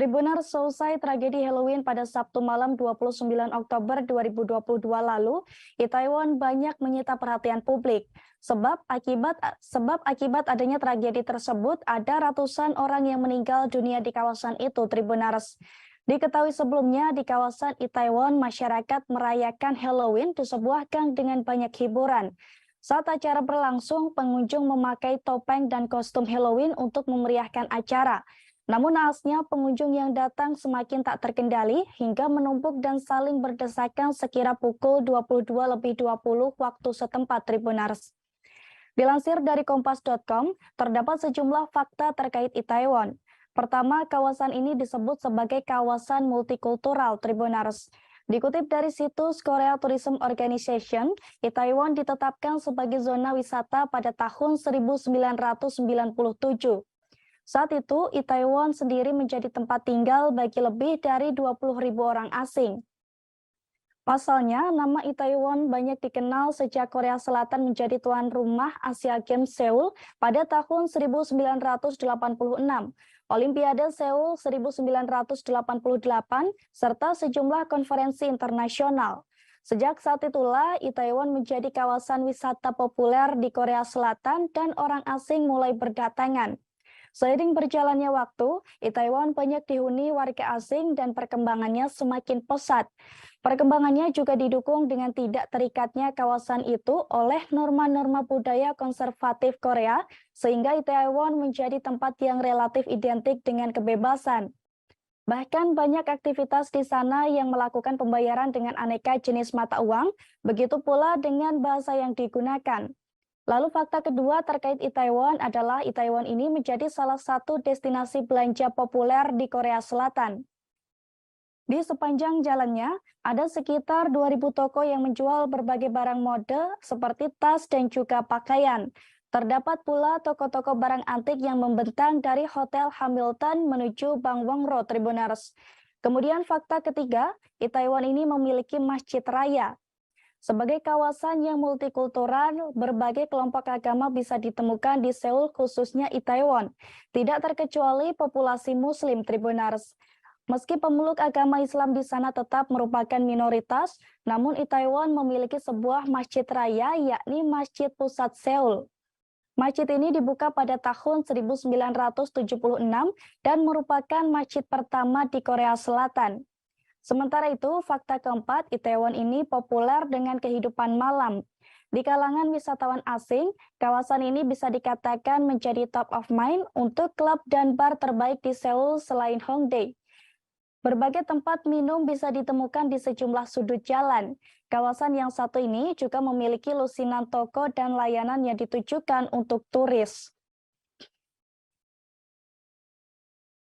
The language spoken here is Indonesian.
Tribuners selesai tragedi Halloween pada Sabtu malam 29 Oktober 2022 lalu, Itaewon banyak menyita perhatian publik. Sebab akibat adanya tragedi tersebut, ada ratusan orang yang meninggal dunia di kawasan itu, Tribuners. Diketahui sebelumnya, di kawasan Itaewon, masyarakat merayakan Halloween di sebuah gang dengan banyak hiburan. Saat acara berlangsung, pengunjung memakai topeng dan kostum Halloween untuk memeriahkan acara. Namun naasnya pengunjung yang datang semakin tak terkendali hingga menumpuk dan saling berdesakan sekira pukul 22:20 waktu setempat, Tribuners. Dilansir dari kompas.com, terdapat sejumlah fakta terkait Itaewon. Pertama, kawasan ini disebut sebagai kawasan multikultural, Tribuners. Dikutip dari situs Korea Tourism Organization, Itaewon ditetapkan sebagai zona wisata pada tahun 1997. Saat itu, Itaewon sendiri menjadi tempat tinggal bagi lebih dari 20.000 orang asing. Pasalnya, nama Itaewon banyak dikenal sejak Korea Selatan menjadi tuan rumah Asia Games Seoul pada tahun 1986, Olimpiade Seoul 1988, serta sejumlah konferensi internasional. Sejak saat itulah, Itaewon menjadi kawasan wisata populer di Korea Selatan dan orang asing mulai berdatangan. Seiring berjalannya waktu, Itaewon banyak dihuni warga asing dan perkembangannya semakin pesat. Perkembangannya juga didukung dengan tidak terikatnya kawasan itu oleh norma-norma budaya konservatif Korea, sehingga Itaewon menjadi tempat yang relatif identik dengan kebebasan. Bahkan banyak aktivitas di sana yang melakukan pembayaran dengan aneka jenis mata uang, begitu pula dengan bahasa yang digunakan. Lalu fakta kedua terkait Itaewon adalah Itaewon ini menjadi salah satu destinasi belanja populer di Korea Selatan. Di sepanjang jalannya, ada sekitar 2.000 toko yang menjual berbagai barang mode seperti tas dan juga pakaian. Terdapat pula toko-toko barang antik yang membentang dari Hotel Hamilton menuju Bangwon Road, Tribuners. Kemudian fakta ketiga, Itaewon ini memiliki masjid raya. Sebagai kawasan yang multikultural, berbagai kelompok agama bisa ditemukan di Seoul, khususnya Itaewon. Tidak terkecuali populasi Muslim, Tribuners. Meski pemeluk agama Islam di sana tetap merupakan minoritas, namun Itaewon memiliki sebuah masjid raya, yakni Masjid Pusat Seoul. Masjid ini dibuka pada tahun 1976 dan merupakan masjid pertama di Korea Selatan. Sementara itu, fakta keempat, Itaewon ini populer dengan kehidupan malam. Di kalangan wisatawan asing, kawasan ini bisa dikatakan menjadi top of mind untuk klub dan bar terbaik di Seoul selain Hongdae. Berbagai tempat minum bisa ditemukan di sejumlah sudut jalan. Kawasan yang satu ini juga memiliki lusinan toko dan layanan yang ditujukan untuk turis.